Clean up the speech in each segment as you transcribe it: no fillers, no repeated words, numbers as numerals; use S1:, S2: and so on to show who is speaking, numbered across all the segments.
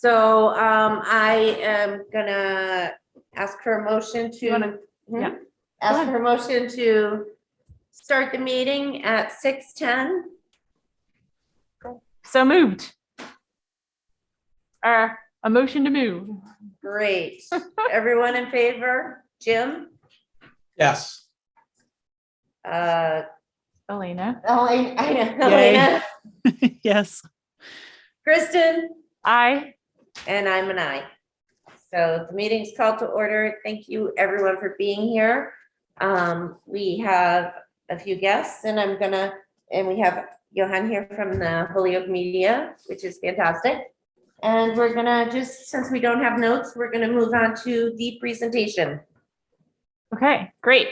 S1: So I am gonna ask for a motion to,
S2: yeah.
S1: ask for a motion to start the meeting at 6:10.
S2: So moved. A motion to move.
S1: Great. Everyone in favor? Jim?
S3: Yes.
S2: Elena.
S1: Elena,
S3: Yay.
S1: Elena,
S3: Yes.
S1: Kristen,
S2: Aye.
S1: and I'm an aye. So the meeting's called to order. Thank you everyone for being here. We have a few guests and we have Johan here from the Holyoke Media, which is fantastic. And we're gonna since we don't have notes, we're gonna move on to the presentation.
S2: Okay, great.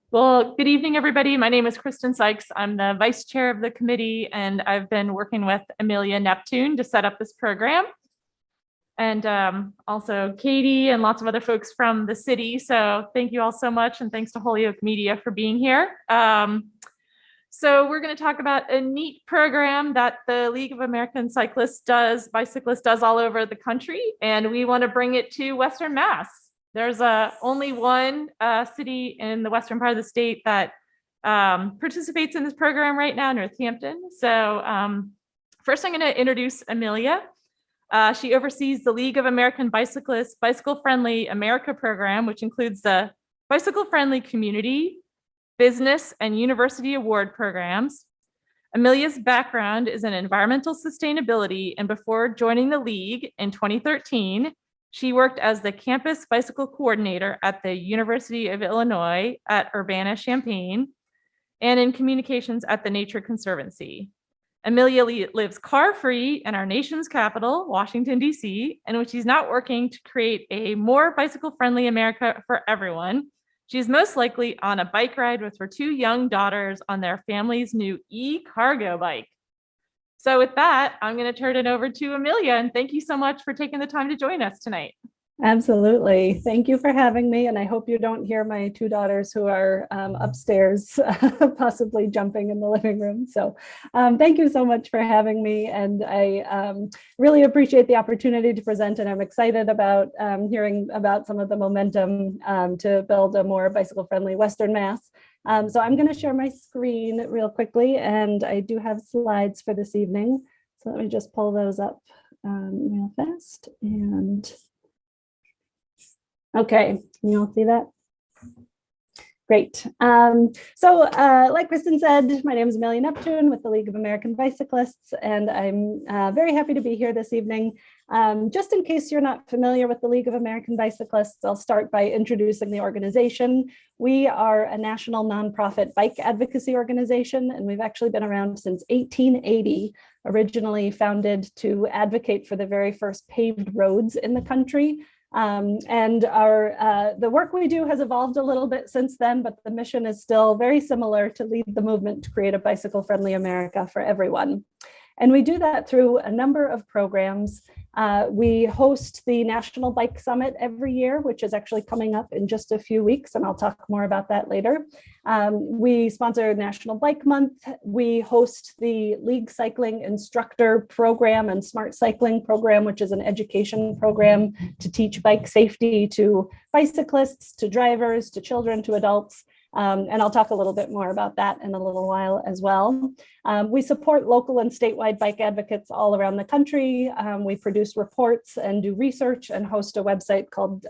S2: Well, good evening, everybody. My name is Kristen Sykes. I'm the vice chair of the committee, and I've been working with Amelia Neptune to set up this program. And also Katie and lots of other folks from the city. So thank you all so much. And thanks to Holyoke Media for being here. So we're going to talk about a neat program that the League of American Bicyclists does all over the country. And we want to bring it to Western Mass. There's only one city in the western part of the state that participates in this program right now, Northampton. So first I'm going to introduce Amelia. She oversees the League of American Bicyclists Bicycle Friendly America program, which includes the Bicycle Friendly Community, Business, and University Award programs. Amelia's background is in environmental sustainability, and before joining the League in 2013, she worked as the campus bicycle coordinator at the University of Illinois at Urbana-Champaign and in communications at the Nature Conservancy. Amelia lives car-free in our nation's capital, Washington, D.C., and when she's not working to create a more bicycle-friendly America for everyone, she's most likely on a bike ride with her two young daughters on their family's new e-cargo bike. So with that, I'm going to turn it over to Amelia, and thank you so much for taking the time to join us tonight.
S4: Absolutely. Thank you for having me. And I hope you don't hear my two daughters who are upstairs, possibly jumping in the living room. So thank you so much for having me. And I really appreciate the opportunity to present. And I'm excited about hearing about some of the momentum to build a more bicycle-friendly Western Mass. So I'm going to share my screen real quickly. And I do have slides for this evening. So let me just pull those up real fast. And okay, can you all see that? Great. So like Kristen said, my name is Amelia Neptune with the League of American Bicyclists, and I'm very happy to be here this evening. Just in case you're not familiar with the League of American Bicyclists, I'll start by introducing the organization. We are a national nonprofit bike advocacy organization, and we've actually been around since 1880, originally founded to advocate for the very first paved roads in the country. And the work we do has evolved a little bit since then, but the mission is still very similar: to lead the movement to create a bicycle-friendly America for everyone. And we do that through a number of programs. We host the National Bike Summit every year, which is actually coming up in just a few weeks, and I'll talk more about that later. We sponsor National Bike Month. We host the League Cycling Instructor program and Smart Cycling program, which is an education program to teach bike safety to bicyclists, to drivers, to children, to adults. And I'll talk a little bit more about that in a little while as well. We support local and statewide bike advocates all around the country. We produce reports and do research and host a website called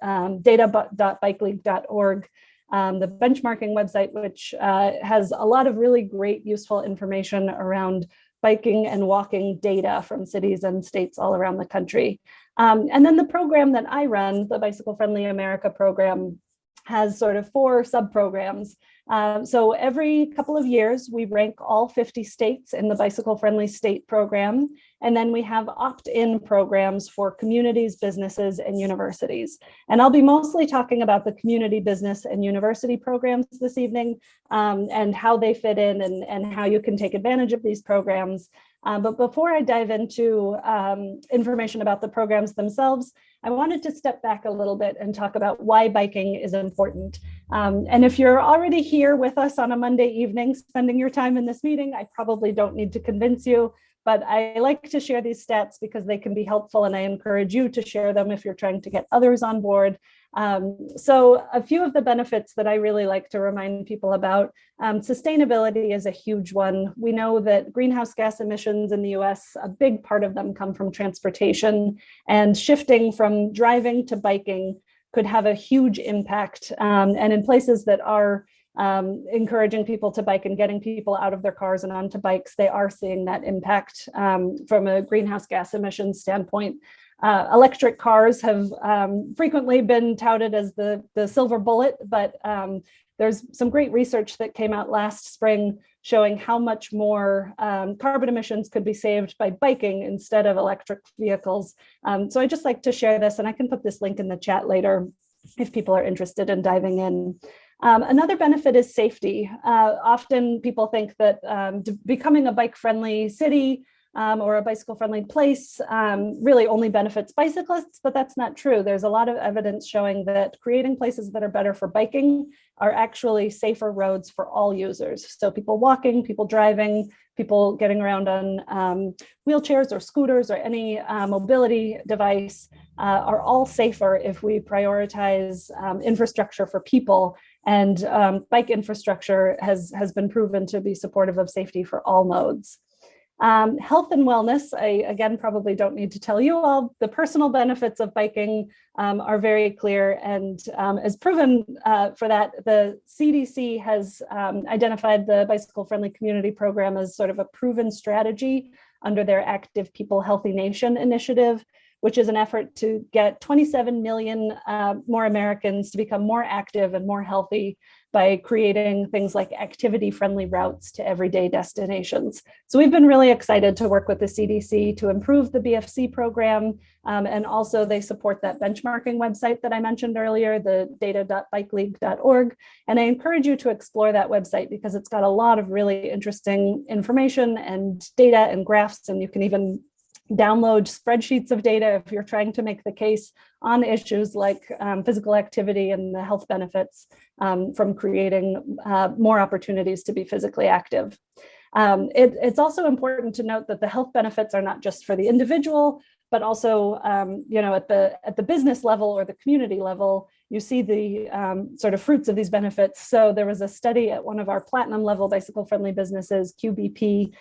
S4: data.bikeleague.org, the benchmarking website, which has a lot of really great, useful information around biking and walking data from cities and states all around the country. And then the program that I run, the Bicycle Friendly America program, has sort of 4 sub-programs. So every couple of years, we rank all 50 states in the Bicycle Friendly State program. And then we have opt-in programs for communities, businesses, and universities. And I'll be mostly talking about the community, business, and university programs this evening, and how they fit in and how you can take advantage of these programs. But before I dive into information about the programs themselves, I wanted to step back a little bit and talk about why biking is important. And if you're already here with us on a Monday evening, spending your time in this meeting, I probably don't need to convince you, but I like to share these stats because they can be helpful, and I encourage you to share them if you're trying to get others on board. So a few of the benefits that I really like to remind people about, sustainability is a huge one. We know that greenhouse gas emissions in the US, a big part of them come from transportation, and shifting from driving to biking could have a huge impact. And in places that are encouraging people to bike and getting people out of their cars and onto bikes, they are seeing that impact from a greenhouse gas emissions standpoint. Electric cars have frequently been touted as the silver bullet, but there's some great research that came out last spring showing how much more carbon emissions could be saved by biking instead of electric vehicles. So I just like to share this, and I can put this link in the chat later if people are interested in diving in. Another benefit is safety. Often people think that becoming a bike-friendly city or a bicycle-friendly place really only benefits bicyclists, but that's not true. There's a lot of evidence showing that creating places that are better for biking are actually safer roads for all users. So people walking, people driving, people getting around on wheelchairs or scooters or any mobility device are all safer if we prioritize infrastructure for people. And bike infrastructure has been proven to be supportive of safety for all modes. Health and wellness, I again probably don't need to tell you all, the personal benefits of biking are very clear, and as proven for that, the CDC has identified the Bicycle Friendly Community Program as sort of a proven strategy under their Active People Healthy Nation initiative, which is an effort to get 27 million more Americans to become more active and more healthy by creating things like activity-friendly routes to everyday destinations. So we've been really excited to work with the CDC to improve the BFC program, and also they support that benchmarking website that I mentioned earlier, the data.bikeleague.org. And I encourage you to explore that website because it's got a lot of really interesting information and data and graphs, and you can even download spreadsheets of data if you're trying to make the case on issues like physical activity and the health benefits from creating more opportunities to be physically active. It's also important to note that the health benefits are not just for the individual, but also at the business level or the community level, you see the sort of fruits of these benefits. So there was a study at one of our platinum level bicycle friendly businesses, QBP,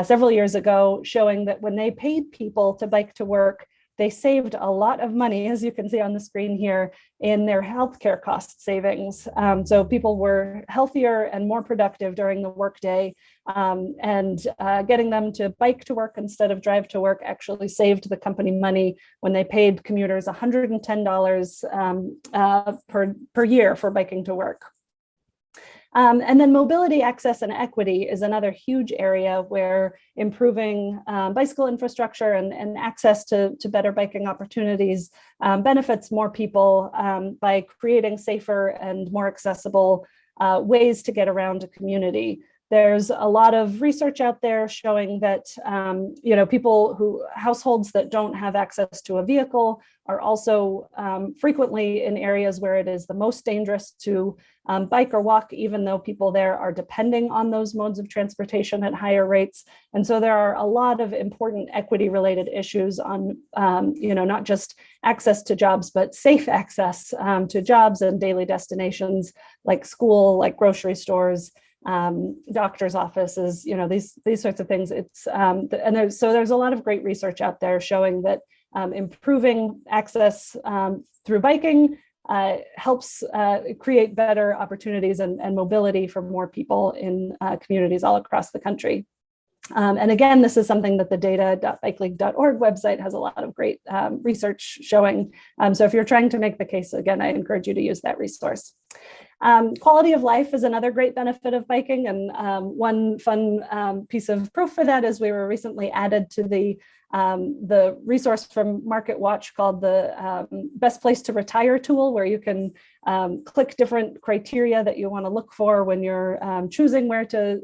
S4: several years ago, showing that when they paid people to bike to work, they saved a lot of money, as you can see on the screen here, in their healthcare cost savings. So people were healthier and more productive during the workday, and getting them to bike to work instead of drive to work actually saved the company money when they paid commuters $110 per year for biking to work. And then mobility, access, and equity is another huge area where improving bicycle infrastructure and access to better biking opportunities benefits more people by creating safer and more accessible ways to get around a community. There's a lot of research out there showing that households that don't have access to a vehicle are also frequently in areas where it is the most dangerous to bike or walk, even though people there are depending on those modes of transportation at higher rates. And so there are a lot of important equity related issues on, not just access to jobs, but safe access to jobs and daily destinations like school, like grocery stores, doctor's offices, these sorts of things. So there's a lot of great research out there showing that improving access through biking helps create better opportunities and mobility for more people in communities all across the country. And again, this is something that the data.bikeleague.org website has a lot of great research showing. So if you're trying to make the case, again, I encourage you to use that resource. Quality of life is another great benefit of biking. And one fun piece of proof for that is we were recently added to the resource from MarketWatch called the Best Place to Retire tool, where you can click different criteria that you want to look for when you're choosing where to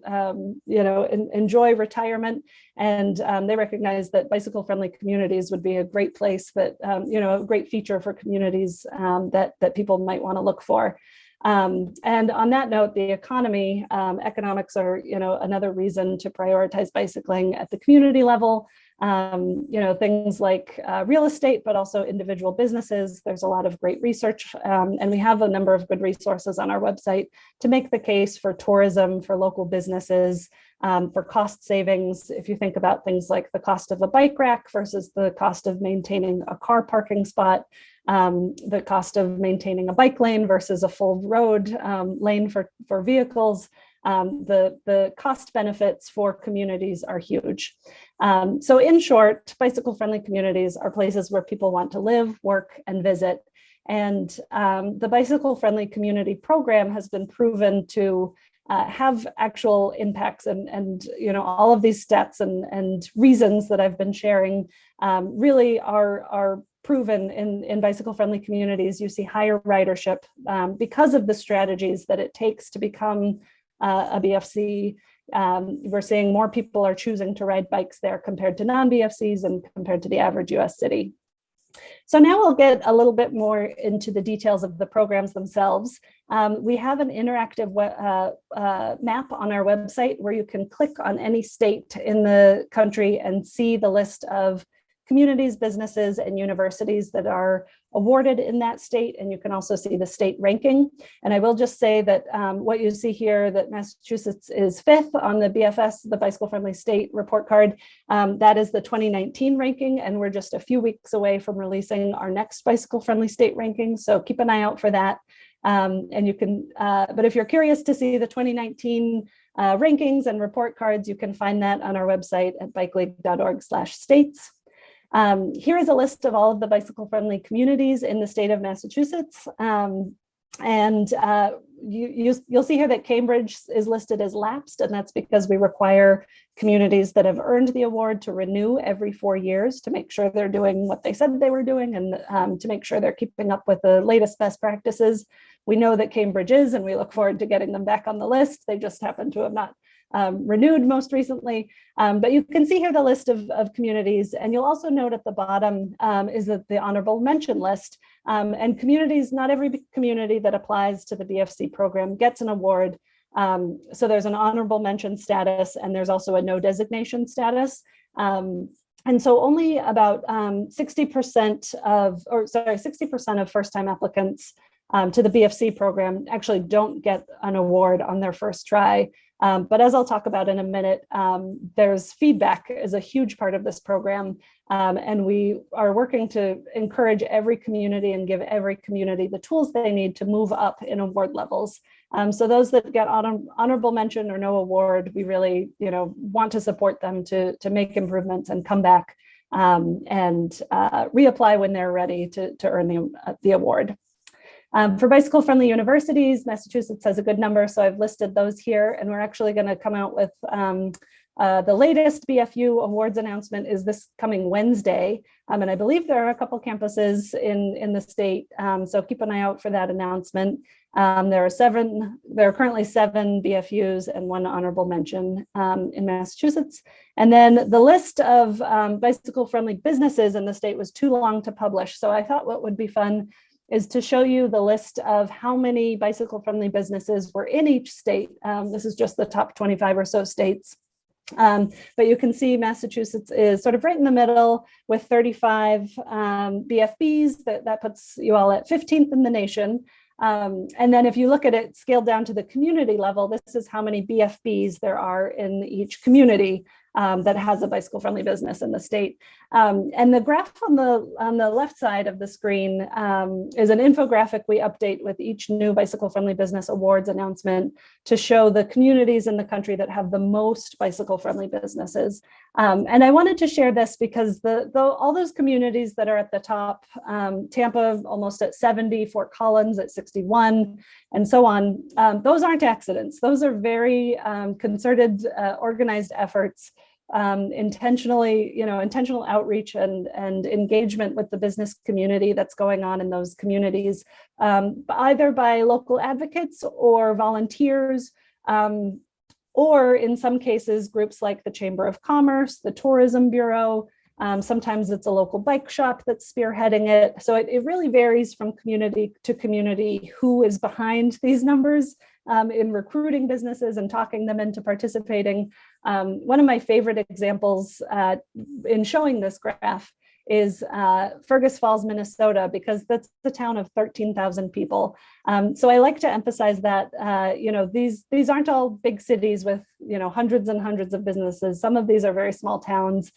S4: enjoy retirement. And they recognize that bicycle-friendly communities would be a great place that, a great feature for communities that people might want to look for. And on that note, the economy, economics are, another reason to prioritize bicycling at the community level. Things like real estate, but also individual businesses. There's a lot of great research, and we have a number of good resources on our website to make the case for tourism, for local businesses, for cost savings. If you think about things like the cost of a bike rack versus the cost of maintaining a car parking spot, the cost of maintaining a bike lane versus a full road lane for vehicles, the cost benefits for communities are huge. So in short, bicycle-friendly communities are places where people want to live, work, and visit. And the bicycle-friendly community program has been proven to have actual impacts, and all of these stats and reasons that I've been sharing really are proven in bicycle-friendly communities. You see higher ridership because of the strategies that it takes to become a BFC. We're seeing more people are choosing to ride bikes there compared to non-BFCs and compared to the average US city. So now we'll get a little bit more into the details of the programs themselves. We have an interactive map on our website where you can click on any state in the country and see the list of communities, businesses, and universities that are awarded in that state. And you can also see the state ranking. And I will just say that what you see here, that Massachusetts is 5th on the BFS, the Bicycle Friendly State Report Card. That is the 2019 ranking, and we're just a few weeks away from releasing our next Bicycle Friendly State ranking. So keep an eye out for that. And you can, but if you're curious to see the 2019 rankings and report cards, you can find that on our website at bikeleague.org/states. Here is a list of all of the bicycle-friendly communities in the state of Massachusetts. You'll see here that Cambridge is listed as lapsed, and that's because we require communities that have earned the award to renew every 4 years to make sure they're doing what they said they were doing, and to make sure they're keeping up with the latest best practices. We know that Cambridge is, and we look forward to getting them back on the list. They just happen to have not renewed most recently. But you can see here the list of communities, and you'll also note at the bottom is that the honorable mention list, and communities, not every community that applies to the BFC program gets an award. So there's an honorable mention status, and there's also a no designation status. And so only about 60% of first-time applicants to the BFC program actually don't get an award on their first try. But as I'll talk about in a minute, there's feedback is a huge part of this program. And we are working to encourage every community and give every community the tools they need to move up in award levels. So those that get honorable mention or no award, we really want to support them to make improvements and come back and reapply when they're ready to earn the award. For bicycle-friendly universities, Massachusetts has a good number, so I've listed those here, and we're actually going to come out with the latest BFU awards announcement is this coming Wednesday, and I believe there are a couple campuses in the state, so keep an eye out for that announcement. There are currently 7 BFUs and 1 honorable mention in Massachusetts. And then the list of bicycle-friendly businesses in the state was too long to publish, so I thought what would be fun is to show you the list of how many bicycle-friendly businesses were in each state. This is just the top 25 or so states. But you can see Massachusetts is sort of right in the middle with 35 BFBs. That puts you all at 15th in the nation. And then if you look at it scaled down to the community level, this is how many BFBs there are in each community that has a bicycle-friendly business in the state. And the graph on the left side of the screen is an infographic we update with each new bicycle-friendly business awards announcement to show the communities in the country that have the most bicycle-friendly businesses. And I wanted to share this because all those communities that are at the top, Tampa almost at 70, Fort Collins at 61, and so on, those aren't accidents. Those are very concerted, organized efforts, intentional outreach and engagement with the business community that's going on in those communities, either by local advocates or volunteers, or in some cases, groups like the Chamber of Commerce, the Tourism Bureau, Sometimes it's a local bike shop that's spearheading it. So it really varies from community to community who is behind these numbers in recruiting businesses and talking them into participating. One of my favorite examples in showing this graph is Fergus Falls, Minnesota, because that's the town of 13,000 people. So I like to emphasize that, these aren't all big cities with, hundreds and hundreds of businesses. Some of these are very small towns.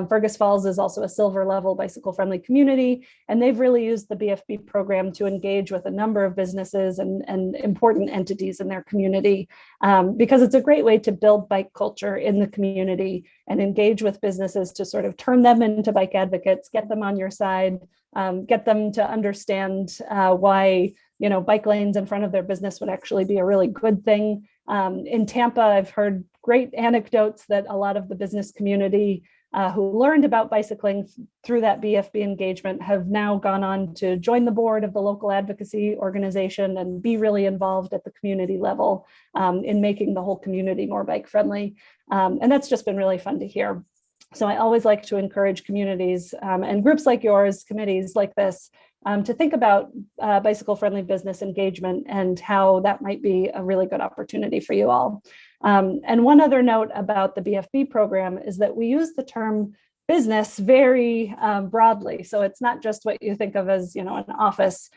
S4: Fergus Falls is also a silver level bicycle friendly community, and they've really used the BFB program to engage with a number of businesses and important entities in their community, because it's a great way to build bike culture in the community and engage with businesses to sort of turn them into bike advocates, get them on your side, get them to understand why bike lanes in front of their business would actually be a really good thing. In Tampa, I've heard great anecdotes that a lot of the business community who learned about bicycling through that BFB engagement have now gone on to join the board of the local advocacy organization and be really involved at the community level in making the whole community more bike friendly. And that's just been really fun to hear. So I always like to encourage communities and groups like yours, committees like this, to think about bicycle friendly business engagement and how that might be a really good opportunity for you all. And one other note about the BFB program is that we use the term business very broadly. So it's not just what you think of as, an office.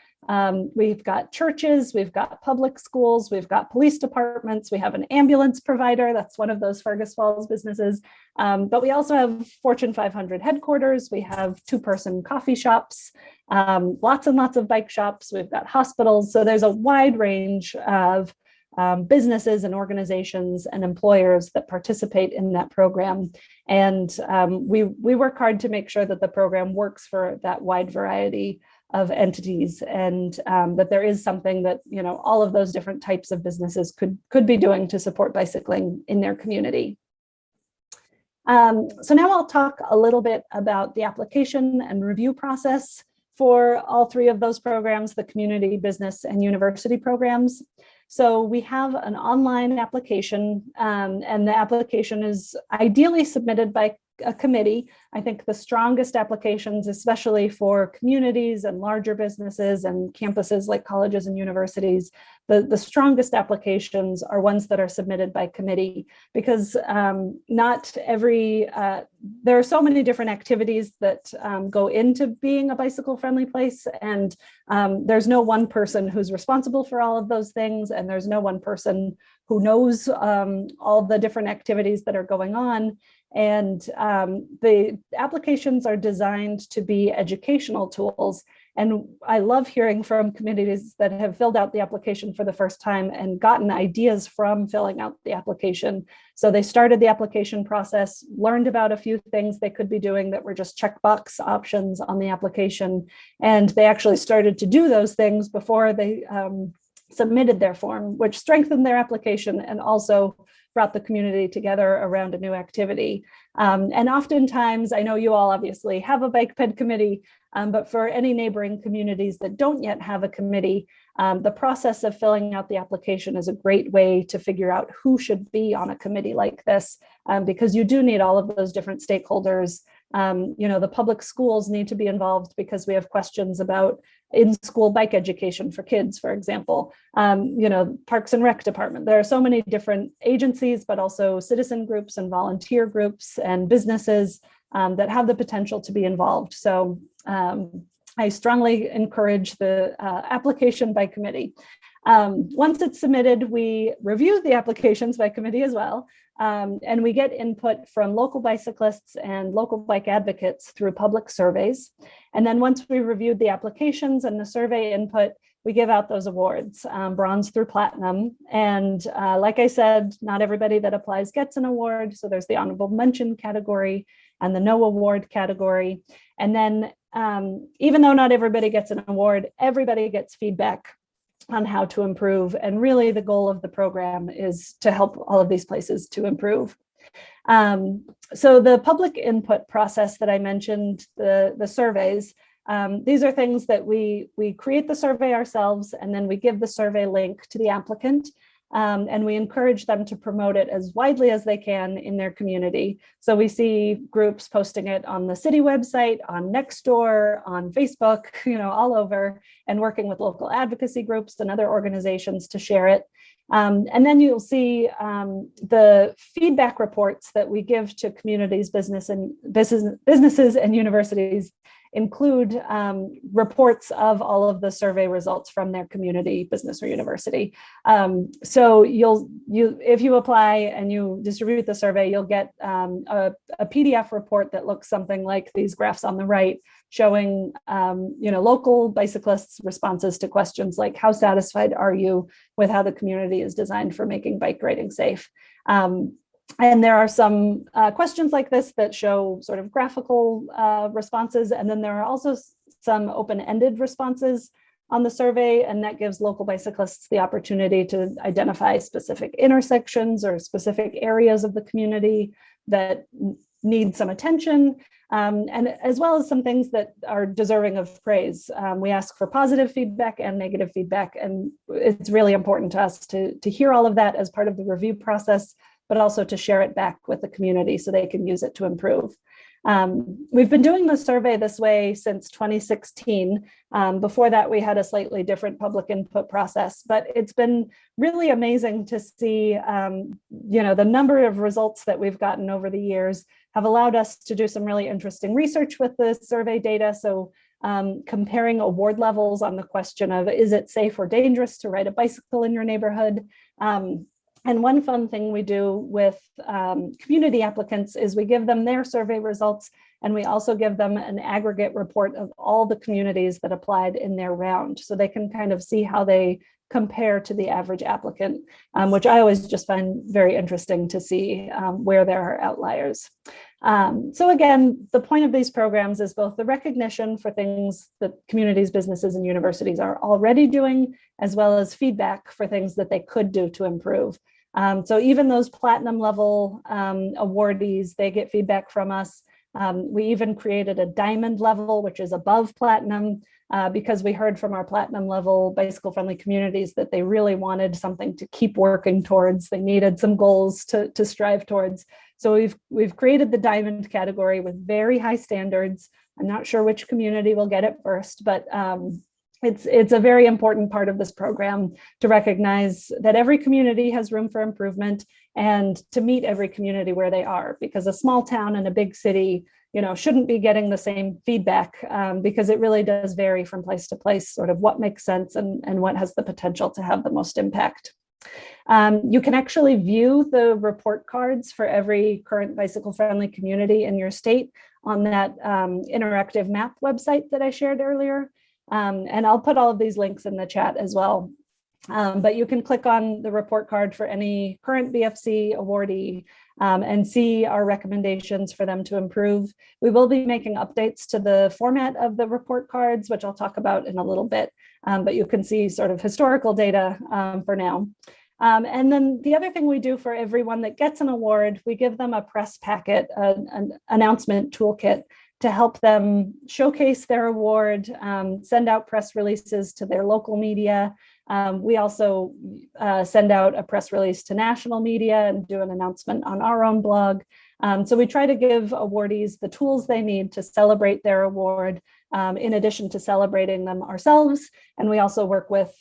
S4: We've got churches, we've got public schools, we've got police departments, we have an ambulance provider. That's one of those Fergus Falls businesses. But we also have Fortune 500 headquarters. We have 2-person coffee shops, lots and lots of bike shops. We've got hospitals. So there's a wide range of businesses and organizations and employers that participate in that program. And we work hard to make sure that the program works for that wide variety of entities, and that there is something that, all of those different types of businesses could be doing to support bicycling in their community. So now I'll talk a little bit about the application and review process for all 3 of those programs, the community, business, and university programs. So we have an online application, and the application is ideally submitted by a committee. I think the strongest applications, especially for communities and larger businesses and campuses like colleges and universities, the strongest applications are ones that are submitted by committee, because not every, there are so many different activities that go into being a bicycle friendly place, and there's no one person who's responsible for all of those things, and there's no one person who knows all the different activities that are going on. And the applications are designed to be educational tools. And I love hearing from communities that have filled out the application for the first time and gotten ideas from filling out the application. So they started the application process, learned about a few things they could be doing that were just checkbox options on the application. And they actually started to do those things before they submitted their form, which strengthened their application and also brought the community together around a new activity. And oftentimes, I know you all obviously have a bike ped committee, but for any neighboring communities that don't yet have a committee, the process of filling out the application is a great way to figure out who should be on a committee like this, because you do need all of those different stakeholders. The public schools need to be involved because we have questions about in-school bike education for kids, for example. Parks and Rec department. There are so many different agencies, but also citizen groups and volunteer groups and businesses that have the potential to be involved. So I strongly encourage the application by committee. Once it's submitted, we review the applications by committee as well. And we get input from local bicyclists and local bike advocates through public surveys. And then once we reviewed the applications and the survey input, we give out those awards, bronze through platinum. And like I said, not everybody that applies gets an award. So there's the honorable mention category and the no award category. And then even though not everybody gets an award, everybody gets feedback on how to improve. And really the goal of the program is to help all of these places to improve. So the public input process that I mentioned, the surveys, these are things that we create the survey ourselves, and then we give the survey link to the applicant. And we encourage them to promote it as widely as they can in their community. So we see groups posting it on the city website, on Nextdoor, on Facebook, all over, and working with local advocacy groups and other organizations to share it. And then you'll see the feedback reports that we give to communities, businesses and universities include reports of all of the survey results from their community, business, or university. So if you apply and you distribute the survey, you'll get a PDF report that looks something like these graphs on the right, showing local bicyclists' responses to questions like, how satisfied are you with how the community is designed for making bike riding safe? And there are some questions like this that show sort of graphical responses. And then there are also some open-ended responses on the survey, and that gives local bicyclists the opportunity to identify specific intersections or specific areas of the community that need some attention, and as well as some things that are deserving of praise. We ask for positive feedback and negative feedback, and it's really important to us to hear all of that as part of the review process, but also to share it back with the community so they can use it to improve. We've been doing the survey this way since 2016. Before that, we had a slightly different public input process, but it's been really amazing to see, the number of results that we've gotten over the years have allowed us to do some really interesting research with the survey data. So comparing award levels on the question of, is it safe or dangerous to ride a bicycle in your neighborhood? And one fun thing we do with community applicants is we give them their survey results, and we also give them an aggregate report of all the communities that applied in their round, so they can kind of see how they compare to the average applicant, which I always just find very interesting to see where there are outliers. So again, the point of these programs is both the recognition for things that communities, businesses, and universities are already doing, as well as feedback for things that they could do to improve. So even those platinum level awardees, they get feedback from us. We even created a diamond level, which is above platinum, because we heard from our platinum level bicycle friendly communities that they really wanted something to keep working towards. They needed some goals to strive towards. So we've created the diamond category with very high standards. I'm not sure which community will get it first, but it's a very important part of this program to recognize that every community has room for improvement and to meet every community where they are, because a small town and a big city, shouldn't be getting the same feedback, because it really does vary from place to place, sort of what makes sense and what has the potential to have the most impact. You can actually view the report cards for every current bicycle friendly community in your state on that interactive map website that I shared earlier. And I'll put all of these links in the chat as well. But you can click on the report card for any current BFC awardee and see our recommendations for them to improve. We will be making updates to the format of the report cards, which I'll talk about in a little bit, but you can see sort of historical data for now. And then the other thing we do for everyone that gets an award, we give them a press packet, an announcement toolkit to help them showcase their award, send out press releases to their local media. We also send out a press release to national media and do an announcement on our own blog. So we try to give awardees the tools they need to celebrate their award, in addition to celebrating them ourselves. And we also work with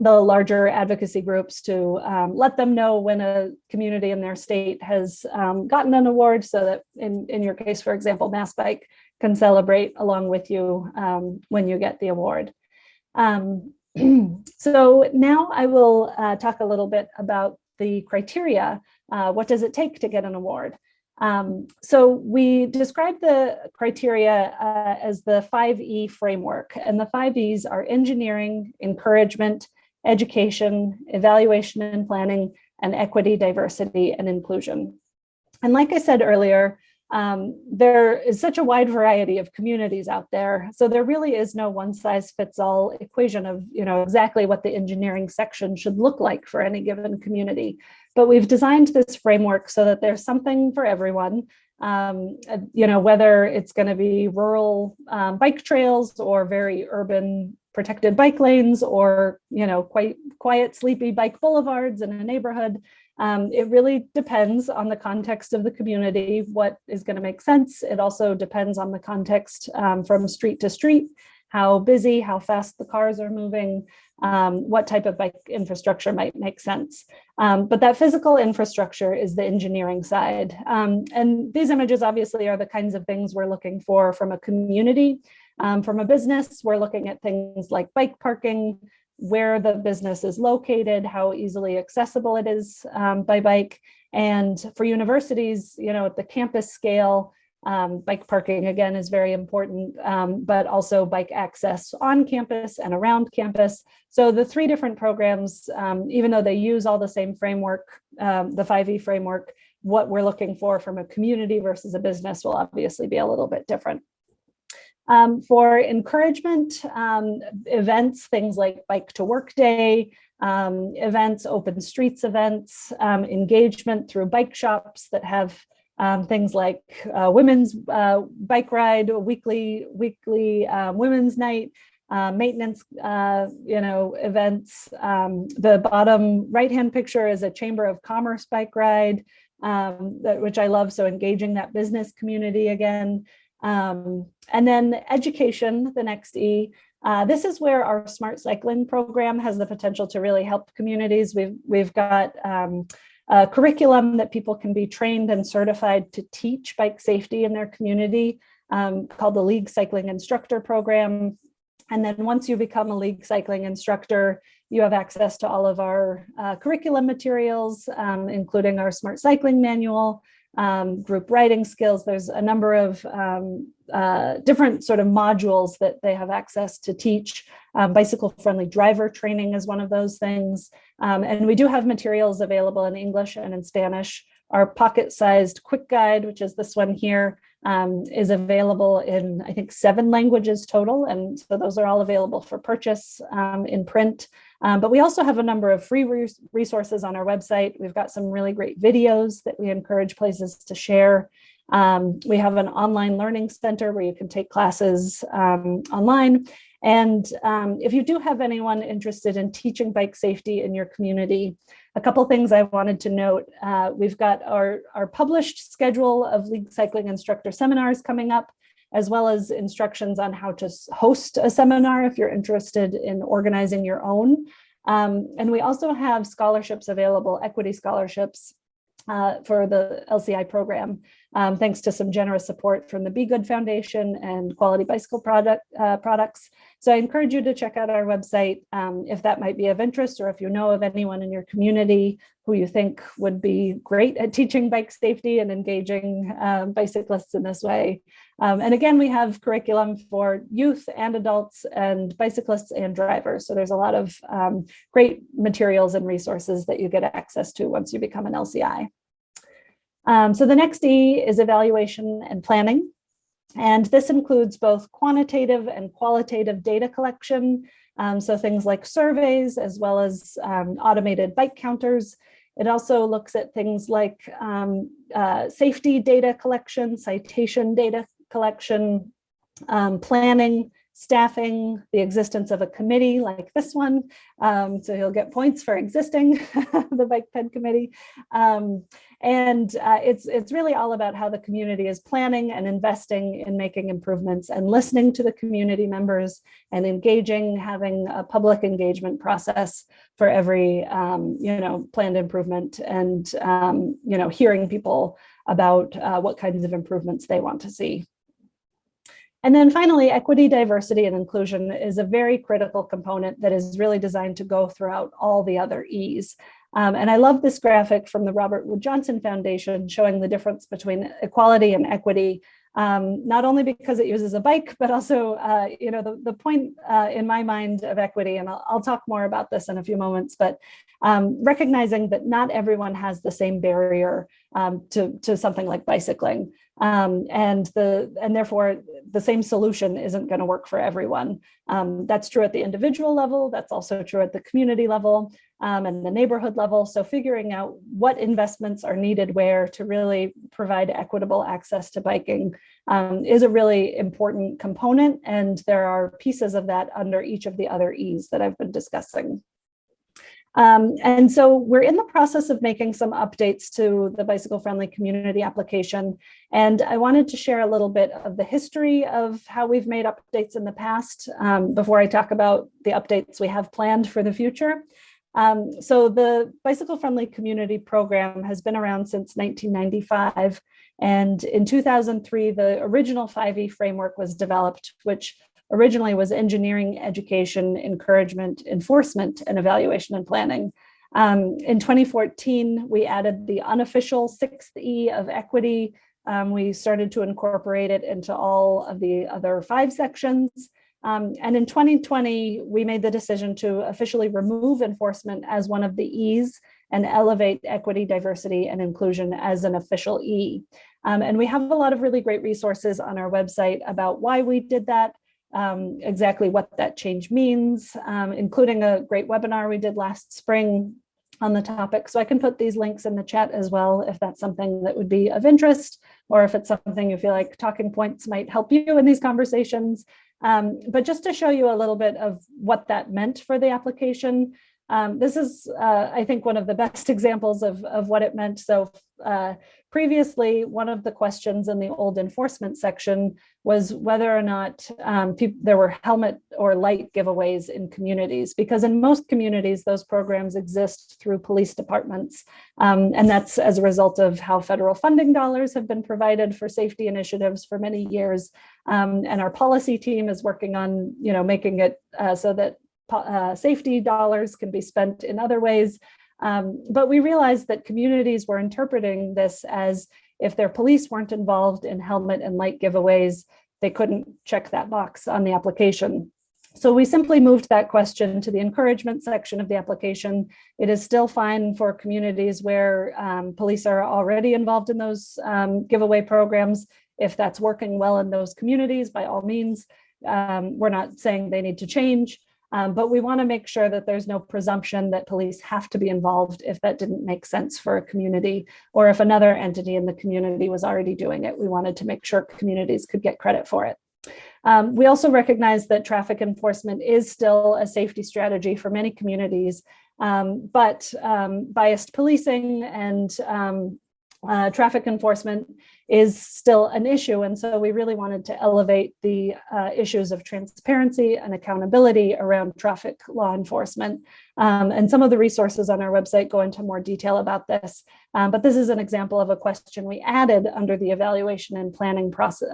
S4: the larger advocacy groups to let them know when a community in their state has gotten an award, so that in your case, for example, Mass Bike can celebrate along with you when you get the award. So now I will talk a little bit about the criteria. What does it take to get an award? So we describe the criteria as the 5E framework, and the 5 E's are engineering, encouragement, education, evaluation and planning, and equity, diversity, and inclusion. And like I said earlier, there is such a wide variety of communities out there. So there really is no one size fits all equation of, exactly what the engineering section should look like for any given community. But we've designed this framework so that there's something for everyone. Whether it's going to be rural bike trails or very urban protected bike lanes or, quite quiet, sleepy bike boulevards in a neighborhood. It really depends on the context of the community, what is going to make sense. It also depends on the context from street to street, how busy, how fast the cars are moving, what type of bike infrastructure might make sense. But that physical infrastructure is the engineering side. And these images obviously are the kinds of things we're looking for from a community. From a business, we're looking at things like bike parking, where the business is located, how easily accessible it is by bike. And for universities, at the campus scale, bike parking, again, is very important, but also bike access on campus and around campus. So the three different programs, even though they use all the same framework, the 5E framework, what we're looking for from a community versus a business will obviously be a little bit different. For encouragement, events, things like Bike to Work Day, events, open streets events, engagement through bike shops that have things like women's bike ride, weekly women's night, maintenance, events. The bottom right-hand picture is a Chamber of Commerce bike ride, which I love. So engaging that business community again. And then education, the next E. This is where our Smart Cycling program has the potential to really help communities. We've got a curriculum that people can be trained and certified to teach bike safety in their community, called the League Cycling Instructor program. And then once you become a League Cycling Instructor, you have access to all of our curriculum materials, including our Smart Cycling Manual, group riding skills. There's a number of different sort of modules that they have access to teach. Bicycle-friendly driver training is one of those things. And we do have materials available in English and in Spanish. Our pocket-sized quick guide, which is this one here, is available in, I think, 7 languages total. And so those are all available for purchase in print. But we also have a number of free resources on our website. We've got some really great videos that we encourage places to share. We have an online learning center where you can take classes online. And if you do have anyone interested in teaching bike safety in your community, a couple things I wanted to note. We've got our published schedule of League Cycling Instructor seminars coming up, as well as instructions on how to host a seminar if you're interested in organizing your own. And we also have scholarships available, equity scholarships for the LCI program, thanks to some generous support from the Be Good Foundation and Quality Bicycle Products. So I encourage you to check out our website if that might be of interest, or if you know of anyone in your community who you think would be great at teaching bike safety and engaging bicyclists in this way. And again, we have curriculum for youth and adults and bicyclists and drivers. So there's a lot of great materials and resources that you get access to once you become an LCI. So the next E is evaluation and planning. And this includes both quantitative and qualitative data collection. So things like surveys, as well as automated bike counters. It also looks at things like safety data collection, citation data collection, planning, staffing, the existence of a committee like this one. So you'll get points for existing the Bike Ped Committee. And it's really all about how the community is planning and investing in making improvements and listening to the community members and engaging, having a public engagement process for every planned improvement, and hearing people about what kinds of improvements they want to see. And then finally, equity, diversity, and inclusion is a very critical component that is really designed to go throughout all the other E's. And I love this graphic from the Robert Wood Johnson Foundation showing the difference between equality and equity, not only because it uses a bike, but also, the point in my mind of equity, and I'll talk more about this in a few moments, but recognizing that not everyone has the same barrier to something like bicycling. And therefore the same solution isn't going to work for everyone. That's true at the individual level. That's also true at the community level and the neighborhood level. So figuring out what investments are needed where to really provide equitable access to biking is a really important component. And there are pieces of that under each of the other E's that I've been discussing. And so we're in the process of making some updates to the bicycle friendly community application. And I wanted to share a little bit of the history of how we've made updates in the past before I talk about the updates we have planned for the future. So the bicycle friendly community program has been around since 1995. And in 2003, the original 5E framework was developed, which originally was engineering, education, encouragement, enforcement, and evaluation and planning. In 2014, we added the unofficial 6th E of equity. We started to incorporate it into all of the other 5 sections. And in 2020, we made the decision to officially remove enforcement as one of the E's and elevate equity, diversity, and inclusion as an official E. And we have a lot of really great resources on our website about why we did that, exactly what that change means, including a great webinar we did last spring on the topic. So I can put these links in the chat as well if that's something that would be of interest, or if it's something you feel like talking points might help you in these conversations. But just to show you a little bit of what that meant for the application, this is, I think, one of the best examples of what it meant. So previously, one of the questions in the old enforcement section was whether or not there were helmet or light giveaways in communities, because in most communities, those programs exist through police departments. And that's as a result of how federal funding dollars have been provided for safety initiatives for many years. And our policy team is working on, making it so that safety dollars can be spent in other ways. But we realized that communities were interpreting this as if their police weren't involved in helmet and light giveaways, they couldn't check that box on the application. So we simply moved that question to the encouragement section of the application. It is still fine for communities where police are already involved in those giveaway programs. If that's working well in those communities, by all means, we're not saying they need to change. But we want to make sure that there's no presumption that police have to be involved if that didn't make sense for a community, or if another entity in the community was already doing it. We wanted to make sure communities could get credit for it. We also recognize that traffic enforcement is still a safety strategy for many communities, but biased policing and traffic enforcement is still an issue. And so we really wanted to elevate the issues of transparency and accountability around traffic law enforcement. And some of the resources on our website go into more detail about this. But this is an example of a question we added under the evaluation and planning process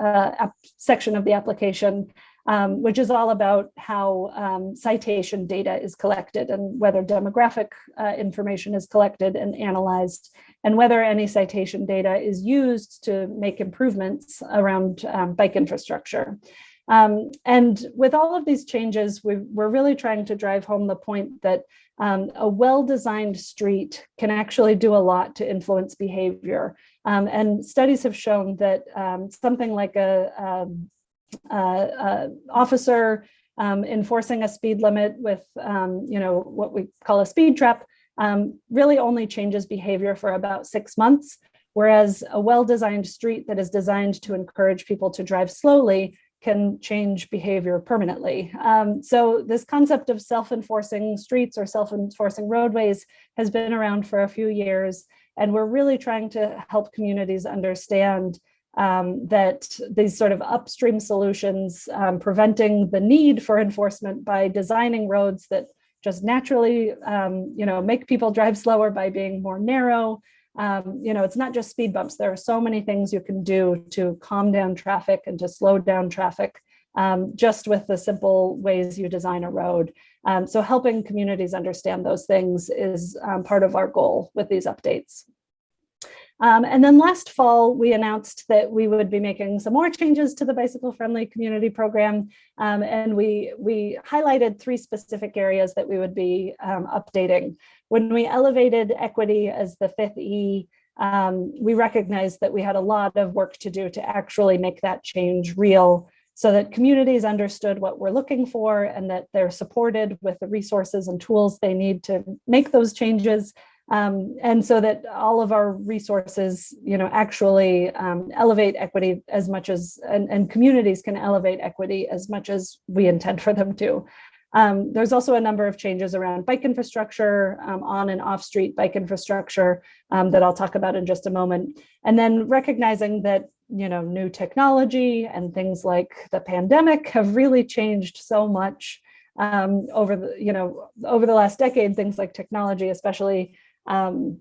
S4: section of the application, which is all about how citation data is collected and whether demographic information is collected and analyzed, and whether any citation data is used to make improvements around bike infrastructure. And with all of these changes, we're really trying to drive home the point that a well-designed street can actually do a lot to influence behavior. And studies have shown that something like a officer enforcing a speed limit with what we call a speed trap really only changes behavior for about 6 months, whereas a well-designed street that is designed to encourage people to drive slowly can change behavior permanently. So this concept of self-enforcing streets or self-enforcing roadways has been around for a few years, and we're really trying to help communities understand that these sort of upstream solutions, preventing the need for enforcement by designing roads that just naturally, make people drive slower by being more narrow. It's not just speed bumps. There are so many things you can do to calm down traffic and to slow down traffic, just with the simple ways you design a road. So helping communities understand those things is part of our goal with these updates. And then last fall, we announced that we would be making some more changes to the bicycle friendly community program. And we highlighted 3 specific areas that we would be updating. When we elevated equity as the 5th E, we recognized that we had a lot of work to do to actually make that change real, so that communities understood what we're looking for and that they're supported with the resources and tools they need to make those changes. And so that all of our resources, actually elevate equity as much as, and communities can elevate equity as much as we intend for them to. There's also a number of changes around bike infrastructure, on and off street bike infrastructure, that I'll talk about in just a moment. And then recognizing that, new technology and things like the pandemic have really changed so much over the last decade, things like technology especially. And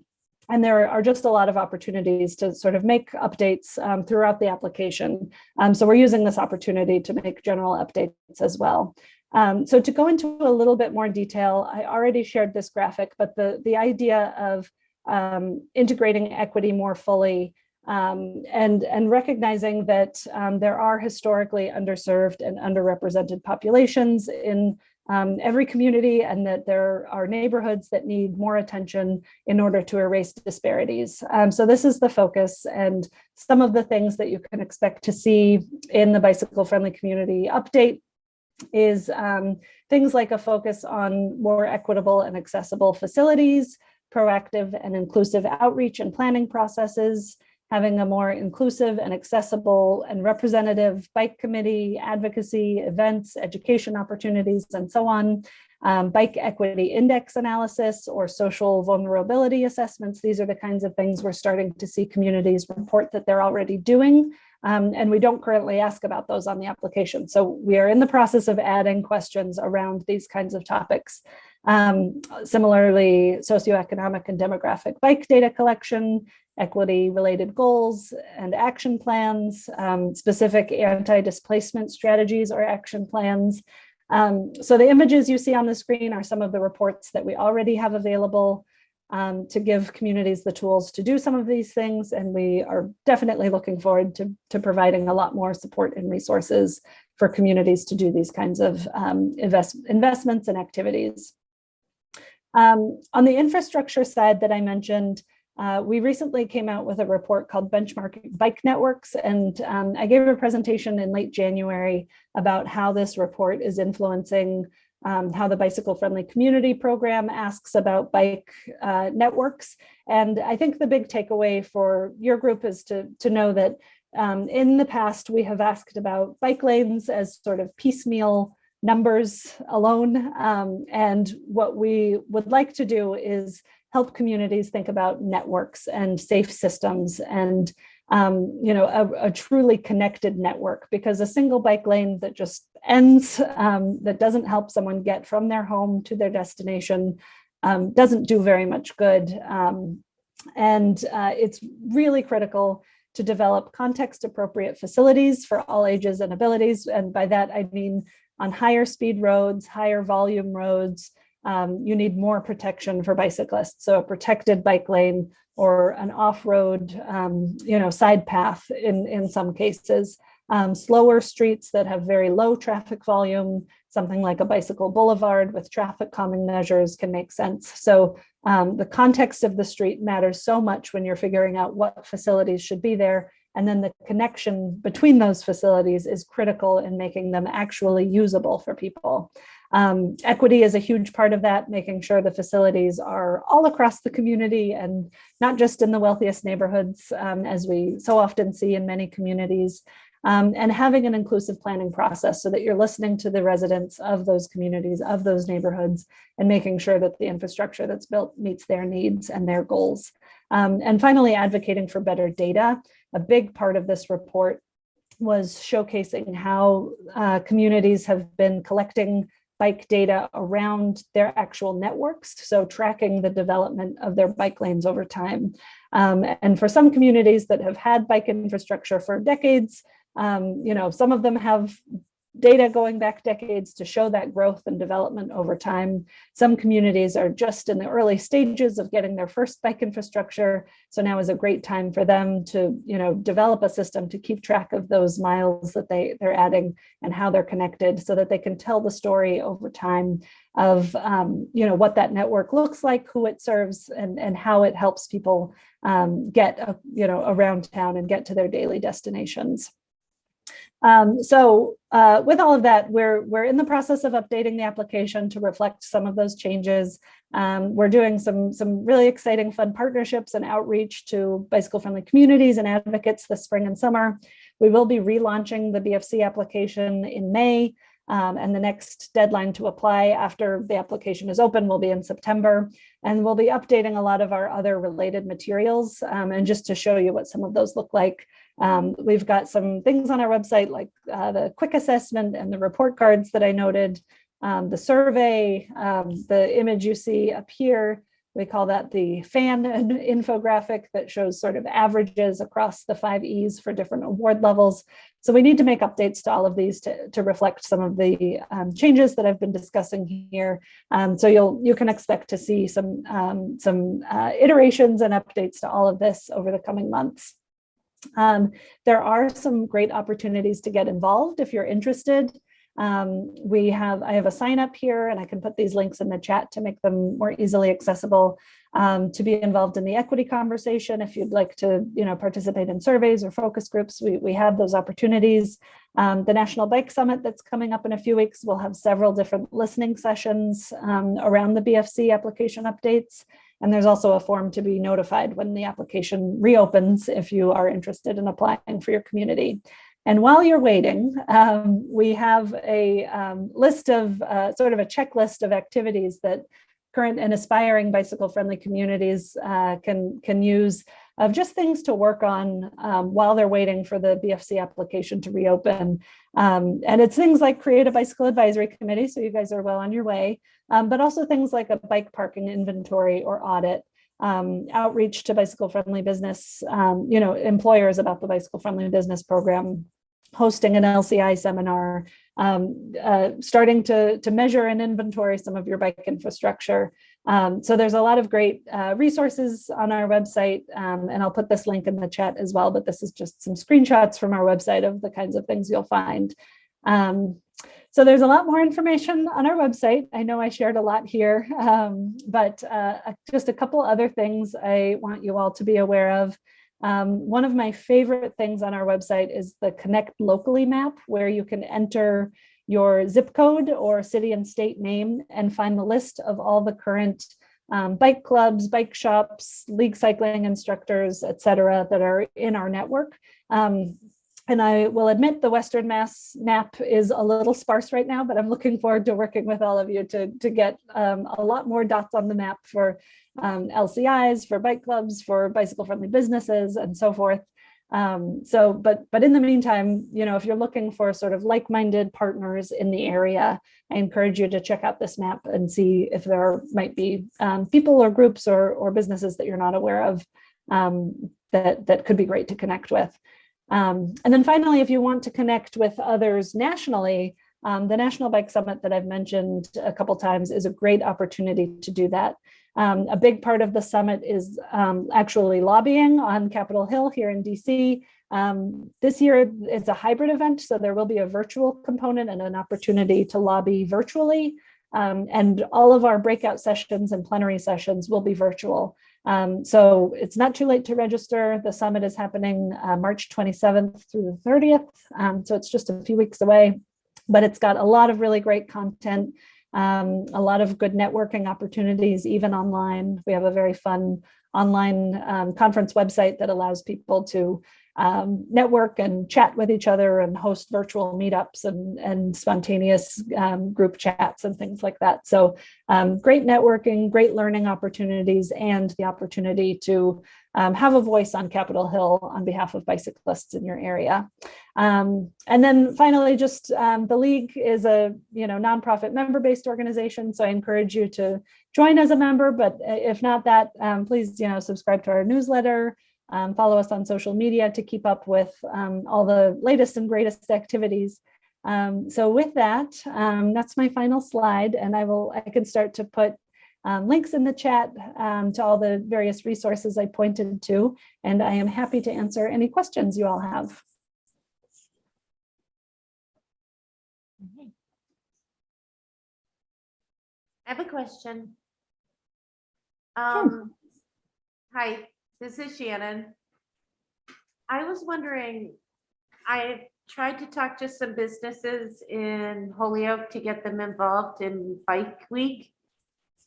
S4: there are just a lot of opportunities to sort of make updates throughout the application. So we're using this opportunity to make general updates as well. So to go into a little bit more detail, I already shared this graphic, but the idea of integrating equity more fully, and recognizing that there are historically underserved and underrepresented populations in every community, and that there are neighborhoods that need more attention in order to erase disparities. So this is the focus, and some of the things that you can expect to see in the Bicycle Friendly Community Update is things like a focus on more equitable and accessible facilities, proactive and inclusive outreach and planning processes, having a more inclusive and accessible and representative bike committee, advocacy, events, education opportunities, and so on. Bike equity index analysis or social vulnerability assessments. These are the kinds of things we're starting to see communities report that they're already doing. And we don't currently ask about those on the application. So we are in the process of adding questions around these kinds of topics. Similarly, socioeconomic and demographic bike data collection, equity-related goals and action plans, specific anti-displacement strategies or action plans. So the images you see on the screen are some of the reports that we already have available to give communities the tools to do some of these things. And we are definitely looking forward to providing a lot more support and resources for communities to do these kinds of investments and activities. On the infrastructure side that I mentioned, we recently came out with a report called Benchmarking Bike Networks, and I gave a presentation in late January about how this report is influencing how the Bicycle Friendly Community Program asks about bike networks. And I think the big takeaway for your group is to know that in the past, we have asked about bike lanes as sort of piecemeal numbers alone. And what we would like to do is help communities think about networks and safe systems and a truly connected network, because a single bike lane that just ends, that doesn't help someone get from their home to their destination, doesn't do very much good. And it's really critical to develop context appropriate facilities for all ages and abilities. And by that, I mean on higher speed roads, higher volume roads, you need more protection for bicyclists. So a protected bike lane or an off-road, side path in some cases. Slower streets that have very low traffic volume, something like a bicycle boulevard with traffic calming measures can make sense. So the context of the street matters so much when you're figuring out what facilities should be there. And then the connection between those facilities is critical in making them actually usable for people. Equity is a huge part of that, making sure the facilities are all across the community and not just in the wealthiest neighborhoods, as we so often see in many communities, and having an inclusive planning process so that you're listening to the residents of those communities, of those neighborhoods, and making sure that the infrastructure that's built meets their needs and their goals. And finally, advocating for better data. A big part of this report was showcasing how communities have been collecting bike data around their actual networks, so tracking the development of their bike lanes over time. And for some communities that have had bike infrastructure for decades, some of them have data going back decades to show that growth and development over time. Some communities are just in the early stages of getting their first bike infrastructure. So now is a great time for them to, develop a system to keep track of those miles that they're adding and how they're connected, so that they can tell the story over time of, what that network looks like, who it serves, and how it helps people get, around town and get to their daily destinations. With all of that, we're in the process of updating the application to reflect some of those changes. We're doing some really exciting, fun partnerships and outreach to bicycle-friendly communities and advocates this spring and summer. We will be relaunching the BFC application in May, and the next deadline to apply after the application is open will be in September. And we'll be updating a lot of our other related materials. And just to show you what some of those look like, we've got some things on our website like the quick assessment and the report cards that I noted, the survey, the image you see up here. We call that the fan infographic that shows sort of averages across the 5 E's for different award levels. So we need to make updates to all of these to reflect some of the changes that I've been discussing here. So you can expect to see some iterations and updates to all of this over the coming months. There are some great opportunities to get involved if you're interested. I have a sign up here, and I can put these links in the chat to make them more easily accessible, to be involved in the equity conversation. If you'd like to, participate in surveys or focus groups, we have those opportunities. The National Bike Summit that's coming up in a few weeks will have several different listening sessions around the BFC application updates. And there's also a form to be notified when the application reopens if you are interested in applying for your community. And while you're waiting, we have a list of sort of a checklist of activities that current and aspiring bicycle-friendly communities can use, of just things to work on while they're waiting for the BFC application to reopen. And it's things like create a bicycle advisory committee, so you guys are well on your way, but also things like a bike parking inventory or audit, outreach to bicycle-friendly business, employers about the bicycle-friendly business program, hosting an LCI seminar, starting to measure and inventory some of your bike infrastructure. So there's a lot of great resources on our website, and I'll put this link in the chat as well, but this is just some screenshots from our website of the kinds of things you'll find. So there's a lot more information on our website. I know I shared a lot here, but just a couple other things I want you all to be aware of. One of my favorite things on our website is the Connect Locally map, where you can enter your zip code or city and state name and find the list of all the current bike clubs, bike shops, league cycling instructors, et cetera, that are in our network. And I will admit the Western Mass map is a little sparse right now, but I'm looking forward to working with all of you to get a lot more dots on the map for LCIs, for bike clubs, for bicycle-friendly businesses, and so forth. But in the meantime, if you're looking for sort of like-minded partners in the area, I encourage you to check out this map and see if there might be people or groups or businesses that you're not aware of that could be great to connect with. And then finally, if you want to connect with others nationally, the National Bike Summit that I've mentioned a couple times is a great opportunity to do that. A big part of the summit is actually lobbying on Capitol Hill here in DC. This year, it's a hybrid event, so there will be a virtual component and an opportunity to lobby virtually. And all of our breakout sessions and plenary sessions will be virtual. So it's not too late to register. The summit is happening March 27th through the 30th. So it's just a few weeks away, but it's got a lot of really great content, a lot of good networking opportunities, even online. We have a very fun online conference website that allows people to network and chat with each other and host virtual meetups and spontaneous group chats and things like that. So great networking, great learning opportunities, and the opportunity to have a voice on Capitol Hill on behalf of bicyclists in your area. And then finally, just the League is a nonprofit member-based organization, so I encourage you to join as a member, but if not that, please subscribe to our newsletter. Follow us on social media to keep up with all the latest and greatest activities. So with that, that's my final slide, and I can start to put links in the chat to all the various resources I pointed to, and I am happy to answer any questions you all have.
S1: I have a question.
S4: Sure.
S1: Hi, this is Shannon. I was wondering, I tried to talk to some businesses in Holyoke to get them involved in Bike Week.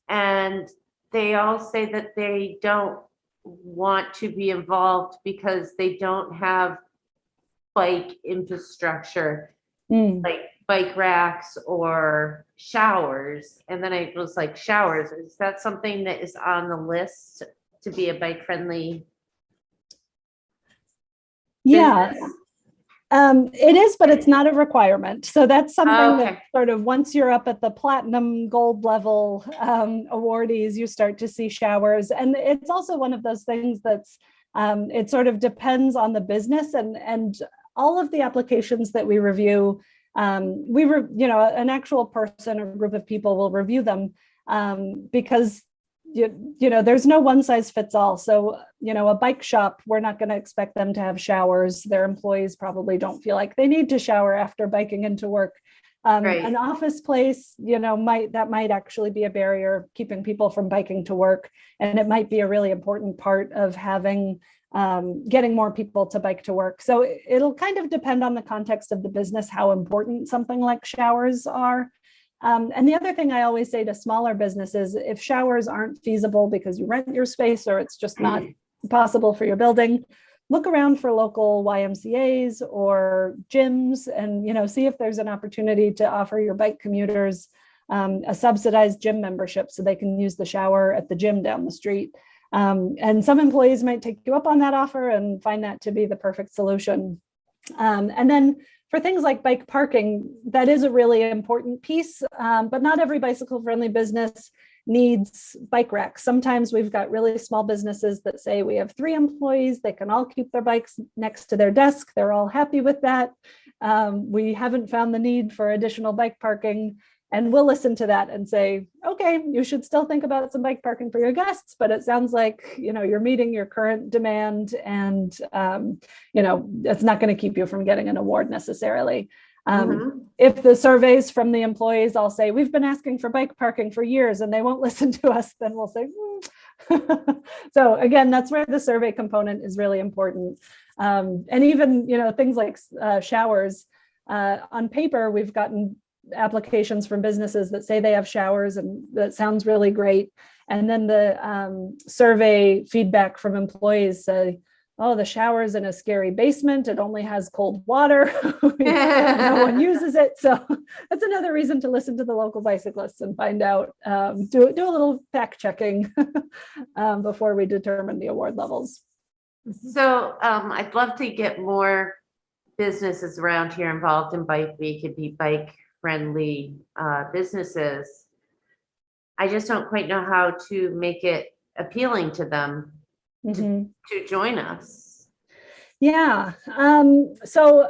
S1: And they all say that they don't want to be involved because they don't have bike infrastructure, like bike racks or showers. And then I was like, showers, is that something that is on the list to be a bike friendly
S4: Yeah.
S1: business?
S4: It is, but it's not a requirement. So that's something
S1: Okay.
S4: that sort of, once you're up at the platinum gold level awardees, you start to see showers. And it's also one of those things that's, it sort of depends on the business, and all of the applications that we review, an actual person or group of people will review them because there's no one size fits all. So, a bike shop, we're not going to expect them to have showers. Their employees probably don't feel like they need to shower after biking into work.
S1: Right.
S4: An office place, might actually be a barrier keeping people from biking to work. And it might be a really important part of having, getting more people to bike to work. So it'll kind of depend on the context of the business, how important something like showers are. And the other thing I always say to smaller businesses, if showers aren't feasible because you rent your space or it's just not possible for your building, look around for local YMCAs or gyms and, see if there's an opportunity to offer your bike commuters a subsidized gym membership so they can use the shower at the gym down the street. And some employees might take you up on that offer and find that to be the perfect solution. And then for things like bike parking, that is a really important piece, but not every bicycle friendly business needs bike racks. Sometimes we've got really small businesses that say we have 3 employees, they can all keep their bikes next to their desk, they're all happy with that. We haven't found the need for additional bike parking, and we'll listen to that and say, okay, you should still think about some bike parking for your guests, but it sounds like, you're meeting your current demand, and, it's not going to keep you from getting an award necessarily. If the surveys from the employees all say, we've been asking for bike parking for years and they won't listen to us, then we'll say, So again, that's where the survey component is really important. And even, things like showers, on paper, we've gotten applications from businesses that say they have showers, and that sounds really great. And then the survey feedback from employees say, oh, the shower's in a scary basement, it only has cold water, no one uses it. So that's another reason to listen to the local bicyclists and find out, do a little fact checking before we determine the award levels.
S1: So I'd love to get more businesses around here involved in Bike Week. Could be bike friendly businesses. I just don't quite know how to make it appealing to them to join us.
S4: Yeah. So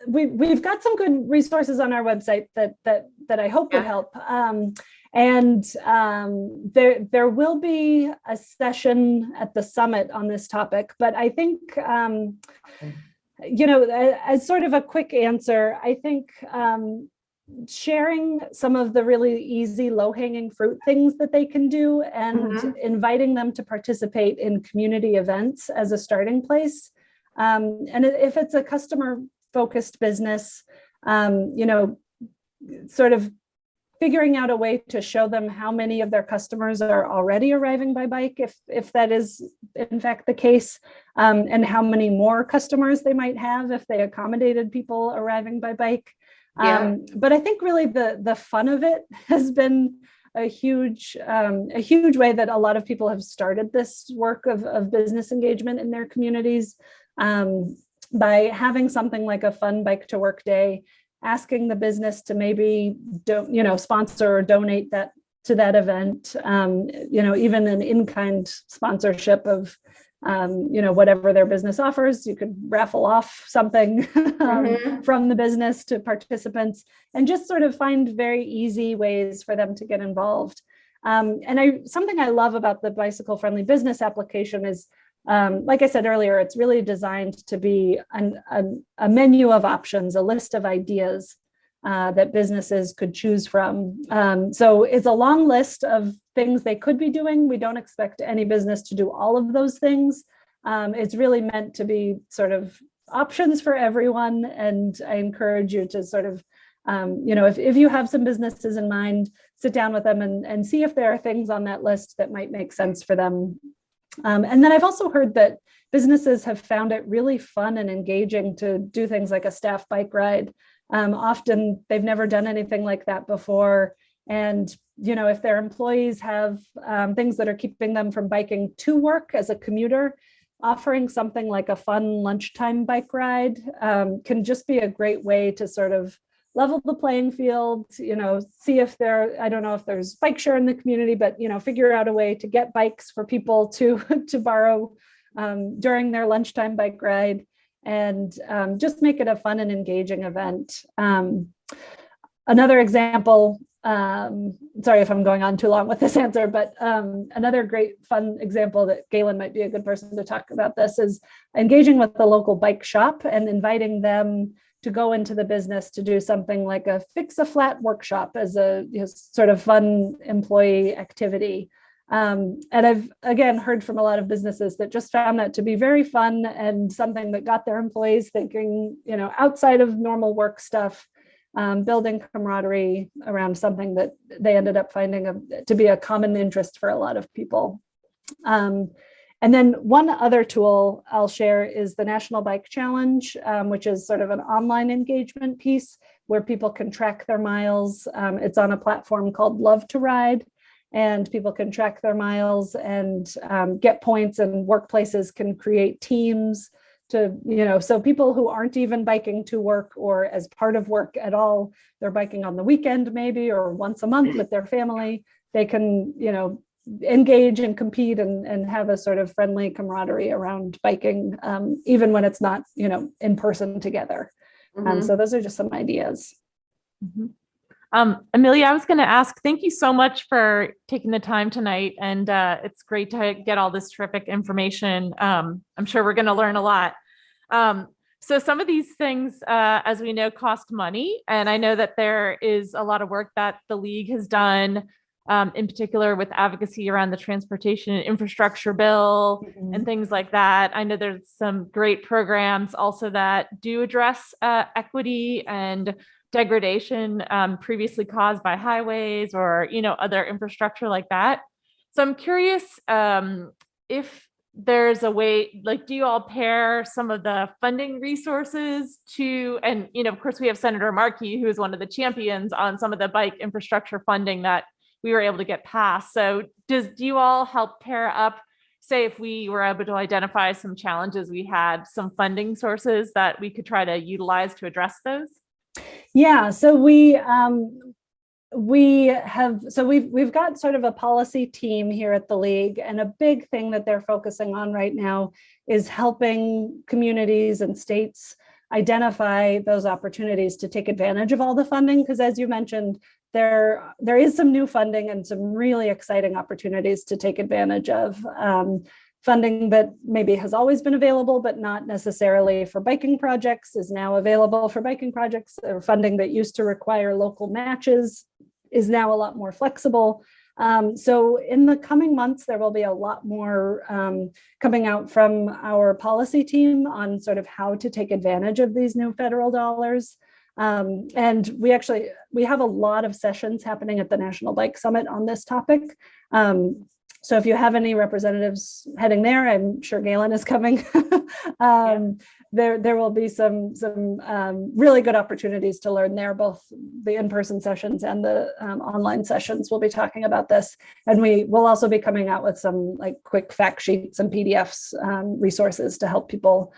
S4: we've got some good resources on our website that I hope would help. And there will be a session at the summit on this topic, but I think, as sort of a quick answer, I think sharing some of the really easy low-hanging fruit things that they can do and inviting them to participate in community events as a starting place. And if it's a customer focused business, sort of figuring out a way to show them how many of their customers are already arriving by bike, if that is in fact the case, and how many more customers they might have if they accommodated people arriving by bike. But I think really the fun of it has been a huge way that a lot of people have started this work of business engagement in their communities, by having something like a fun bike to work day, asking the business to maybe sponsor or donate that to that event, even an in-kind sponsorship of whatever their business offers. You could raffle off something from the business to participants, and just sort of find very easy ways for them to get involved. Something I love about the bicycle friendly business application is, like I said earlier, it's really designed to be a menu of options, a list of ideas that businesses could choose from. So it's a long list of things they could be doing. We don't expect any business to do all of those things. It's really meant to be sort of options for everyone. And I encourage you to sort of, if you have some businesses in mind, sit down with them and see if there are things on that list that might make sense for them. And then I've also heard that businesses have found it really fun and engaging to do things like a staff bike ride. Often they've never done anything like that before. And, if their employees have things that are keeping them from biking to work as a commuter, offering something like a fun lunchtime bike ride can just be a great way to sort of level the playing field, see if I don't know if there's bike share in the community, but, figure out a way to get bikes for people to borrow during their lunchtime bike ride, and just make it a fun and engaging event. Another example, sorry if I'm going on too long with this answer, but another great fun example that Galen might be a good person to talk about this is engaging with the local bike shop and inviting them to go into the business to do something like a fix a flat workshop as a sort of fun employee activity. And I've, again, heard from a lot of businesses that just found that to be very fun and something that got their employees thinking, outside of normal work stuff, building camaraderie around something that they ended up finding to be a common interest for a lot of people. And then one other tool I'll share is the National Bike Challenge, which is sort of an online engagement piece where people can track their miles. It's on a platform called Love to Ride, and people can track their miles and get points, and workplaces can create teams to, so people who aren't even biking to work or as part of work at all, they're biking on the weekend maybe, or once a month with their family, they can, engage and compete and have a sort of friendly camaraderie around biking, even when it's not, in person together. So those are just some ideas.
S2: Amelia, I was going to ask, thank you so much for taking the time tonight. And it's great to get all this terrific information. I'm sure we're going to learn a lot. So some of these things, as we know, cost money. And I know that there is a lot of work that the League has done, in particular with advocacy around the transportation and infrastructure bill and things like that. I know there's some great programs also that do address equity and degradation previously caused by highways or, other infrastructure like that. So I'm curious if there's a way, like, do you all pair some of the funding resources to, and, of course we have Senator Markey, who is one of the champions on some of the bike infrastructure funding that we were able to get passed. So do you all help pair up, say, if we were able to identify some challenges, we had some funding sources that we could try to utilize to address those?
S4: Yeah, so we've got sort of a policy team here at the League, and a big thing that they're focusing on right now is helping communities and states identify those opportunities to take advantage of all the funding, because as you mentioned, there is some new funding and some really exciting opportunities to take advantage of. Funding that maybe has always been available, but not necessarily for biking projects, is now available for biking projects, or funding that used to require local matches is now a lot more flexible. So in the coming months, there will be a lot more coming out from our policy team on sort of how to take advantage of these new federal dollars. And we have a lot of sessions happening at the National Bike Summit on this topic. So if you have any representatives heading there, I'm sure Galen is coming. There will be some really good opportunities to learn there. Both the in-person sessions and the online sessions will be talking about this. And we will also be coming out with some like quick fact sheets and PDFs, resources to help people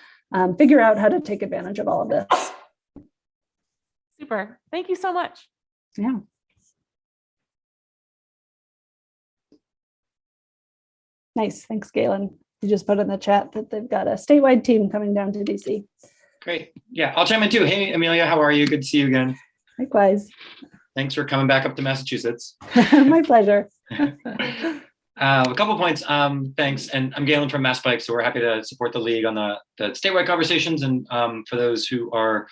S4: figure out how to take advantage of all of this.
S2: Super. Thank you so much.
S4: Yeah. Nice. Thanks, Galen. you just put in the chat that they've got a statewide team coming down to DC.
S5: Great. Yeah, I'll chime in too. Hey, Amelia, how are you? Good to see you again.
S4: Likewise.
S5: Thanks for coming back up to Massachusetts.
S4: My pleasure.
S5: A couple points. Thanks. And I'm Galen from Mass Bike, so we're happy to support the league on the statewide conversations. And for those who are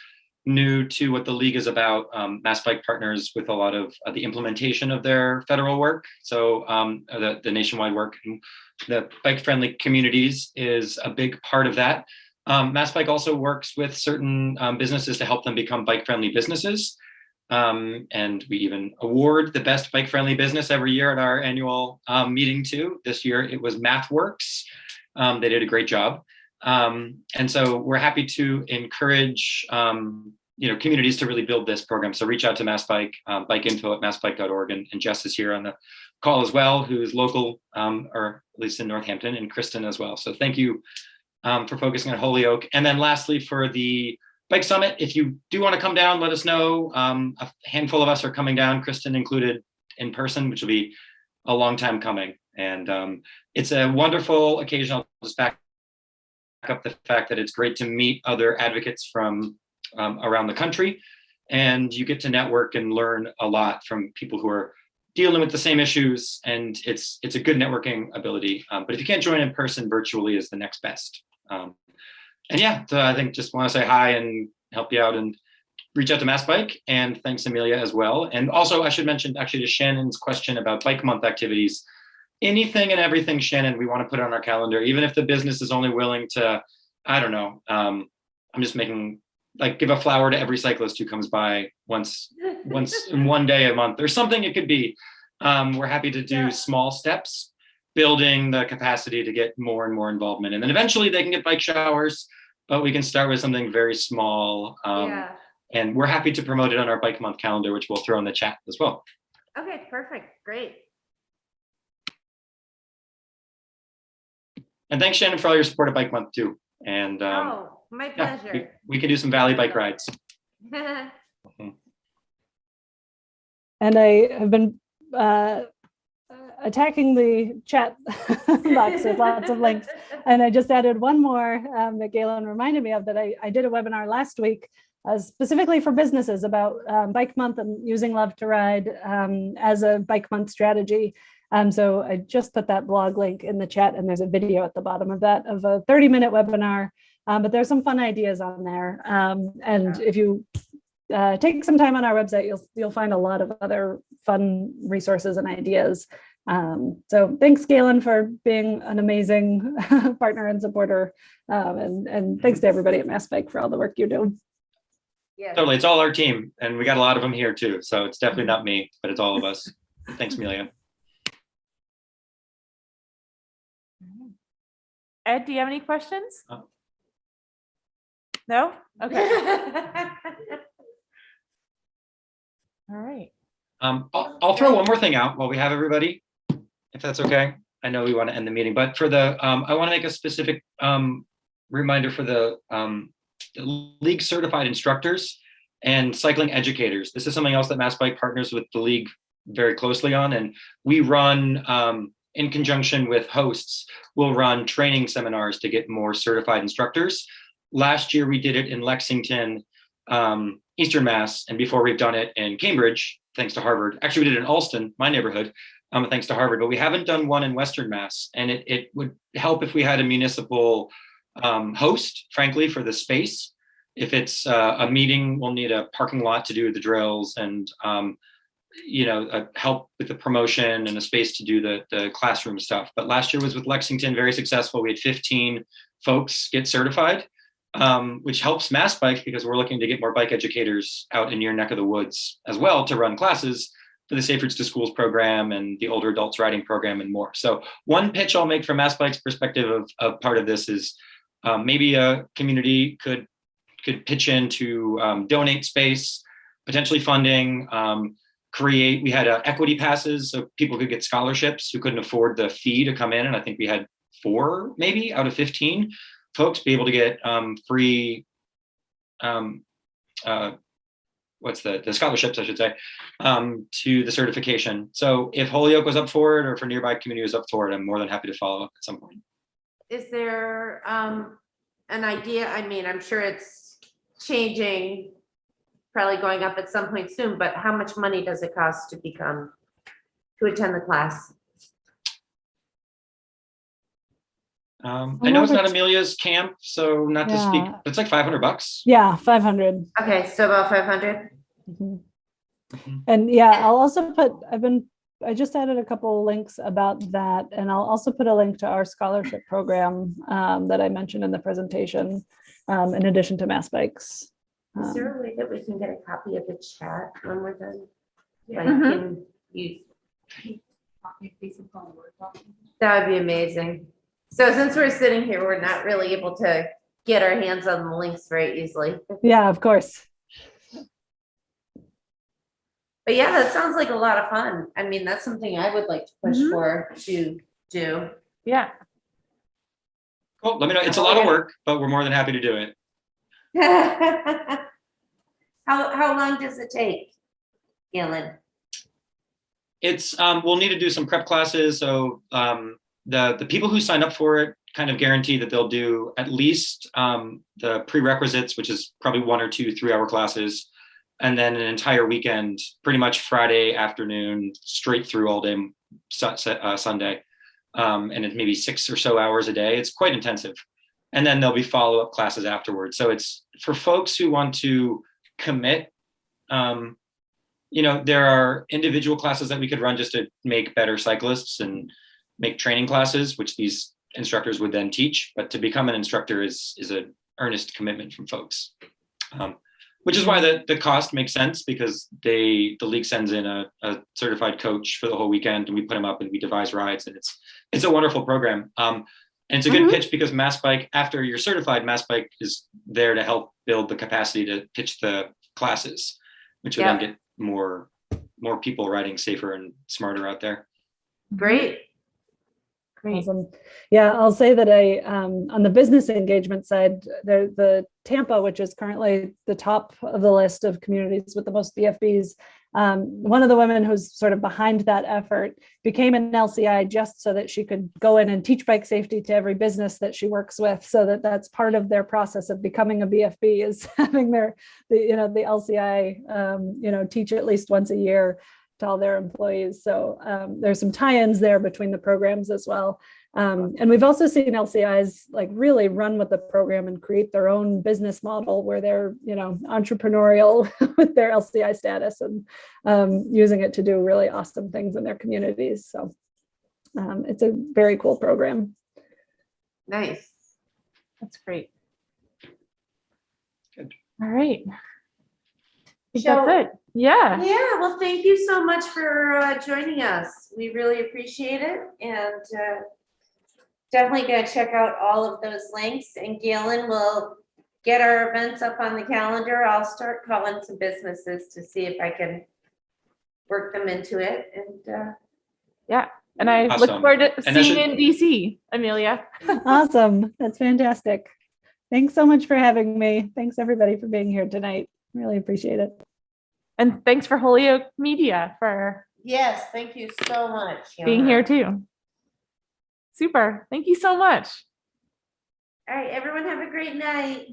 S5: new to what the league is about, Mass Bike partners with a lot of the implementation of their federal work. So the nationwide work, and the bike-friendly communities is a big part of that. Mass Bike also works with certain businesses to help them become bike-friendly businesses. And we even award the best bike-friendly business every year at our annual meeting too. This year it was MathWorks. They did a great job. And so we're happy to encourage communities to really build this program. So reach out to Mass Bike, bikeinfo@massbike.org, and Jess is here on the call as well, who is local, or at least in Northampton, and Kristen as well. So thank you for focusing on Holyoke. And then lastly, for the Bike Summit, if you do want to come down, let us know. A handful of us are coming down, Kristen included, in person, which will be a long time coming. And it's a wonderful occasion. I'll just back up the fact that it's great to meet other advocates from around the country, and you get to network and learn a lot from people who are dealing with the same issues, and it's a good networking ability. But if you can't join in person, virtually is the next best. And yeah, so I think just want to say hi and help you out and reach out to Mass Bike, and thanks Amelia as well. And also I should mention actually to Shannon's question about Bike Month activities, anything and everything, Shannon, we want to put on our calendar, even if the business is only willing to, I don't know, I'm just making, like, give a flower to every cyclist who comes by once in one day a month or something it could be. We're happy to do small steps, building the capacity to get more and more involvement. And then eventually they can get bike showers, but we can start with something very small. And we're happy to promote it on our Bike Month calendar, which we'll throw in the chat as well.
S1: Okay, perfect. Great.
S5: And thanks, Shannon, for all your support of Bike Month too. And
S1: My pleasure.
S5: yeah, we can do some Valley bike rides.
S4: And I have been attacking the chat box with lots of links. And I just added one more that Galen reminded me of, that I did a webinar last week specifically for businesses about Bike Month and using Love to Ride as a Bike Month strategy. So I just put that blog link in the chat, and there's a video at the bottom of that of a 30-minute webinar, but there's some fun ideas on there. And if you take some time on our website, you'll find a lot of other fun resources and ideas. So thanks, Galen, for being an amazing partner and supporter. And thanks to everybody at Mass Bike for all the work you do.
S1: Yeah.
S5: Totally, it's all our team, and we got a lot of them here too. So it's definitely not me, but it's all of us. Thanks, Amelia.
S2: Ed, do you have any questions? No? Okay. All right.
S5: I'll throw one more thing out while we have everybody, if that's okay. I know we want to end the meeting, but for the I want to make a specific reminder for the league certified instructors and cycling educators. This is something else that Mass Bike partners with the league very closely on, and we run in conjunction with hosts, we'll run training seminars to get more certified instructors. Last year we did it in Lexington, Eastern Mass, and before we've done it in Cambridge, thanks to Harvard. Actually, we did it in Alston, my neighborhood, thanks to Harvard, but we haven't done one in Western Mass. And it would help if we had a municipal host, frankly, for the space. If it's a meeting, we'll need a parking lot to do the drills, and help with the promotion and a space to do the classroom stuff. But last year was with Lexington, very successful. We had 15 folks get certified, which helps Mass Bike because we're looking to get more bike educators out in your neck of the woods as well to run classes for the Safe Routes to Schools program and the older adults riding program and more. So one pitch I'll make from Mass Bike's perspective of part of this is maybe a community could pitch in to donate space, potentially funding, we had equity passes so people could get scholarships who couldn't afford the fee to come in. And I think we had 4 maybe out of 15 folks be able to get free, the scholarships, I should say, to the certification. So if Holyoke was up for it, or if a nearby community was up for it, I'm more than happy to follow up at some point.
S1: is there an idea? I mean, I'm sure it's changing, probably going up at some point soon, but how much money does it cost to attend the class?
S5: I know it's not Amelia's camp, so not to speak,
S4: Yeah.
S5: but it's like $500.
S4: Yeah, 500.
S1: Okay, so about 500.
S4: Mhm.
S5: Mhm.
S4: And yeah, I'll also put, I just added a couple links about that, and I'll also put a link to our scholarship program that I mentioned in the presentation, in addition to Mass Bikes.
S1: Is there a way that we can get a copy of the chat when we're done? Like,
S2: Mhm.
S1: can you? That would be amazing. So since we're sitting here, we're not really able to get our hands on the links very easily.
S4: Yeah, of course.
S1: But yeah, that sounds like a lot of fun. I mean, that's something I would like to push
S2: Mhm.
S1: for to do.
S2: Yeah.
S5: Cool. Let me know. It's a lot of work, but we're more than happy to do it.
S1: How long does it take, Galen?
S5: It's we'll need to do some prep classes. So the people who sign up for it kind of guarantee that they'll do at least the prerequisites, which is probably 1 or 2 3-hour classes, and then an entire weekend, pretty much Friday afternoon straight through all day Sunday, and it's maybe 6 or so hours a day. It's quite intensive, and then there'll be follow-up classes afterwards. So it's for folks who want to commit. There are individual classes that we could run just to make better cyclists and make training classes, which these instructors would then teach. But to become an instructor is an earnest commitment from folks, which is why the cost makes sense, because the league sends in a certified coach for the whole weekend, and we put him up and we devise rides, and it's a wonderful program. And it's a good pitch because Mass Bike, after you're certified, Mass Bike is there to help build the capacity to pitch the classes, which would then get more people riding safer and smarter out there.
S1: Great.
S2: Great.
S4: Awesome. Yeah, I'll say that on the business engagement side, the Tampa, which is currently the top of the list of communities with the most BFBs, one of the women who's sort of behind that effort became an LCI just so that she could go in and teach bike safety to every business that she works with. So that's part of their process of becoming a BFB, is having the LCI, teach at least once a year to all their employees. So there's some tie-ins there between the programs as well. And we've also seen LCIs like really run with the program and create their own business model where they're, entrepreneurial with their LCI status and using it to do really awesome things in their communities. So it's a very cool program.
S1: Nice.
S2: That's great.
S5: Good.
S2: All right. I think
S1: So-
S2: that's it. Yeah.
S1: Yeah, well, thank you so much for joining us. We really appreciate it, and definitely gonna check out all of those links, and Galen will get our events up on the calendar. I'll start calling some businesses to see if I can work them into it, and
S2: And I look
S5: Awesome.
S2: forward to
S5: And that
S2: seeing you
S5: should-
S2: in DC, Amelia.
S4: Awesome. That's fantastic. Thanks so much for having me. Thanks everybody for being here tonight. Really appreciate it.
S2: And thanks for Holyoke Media for
S1: yes, thank you so much.
S2: being here too. Super. Thank you so much.
S1: All right, everyone have a great night.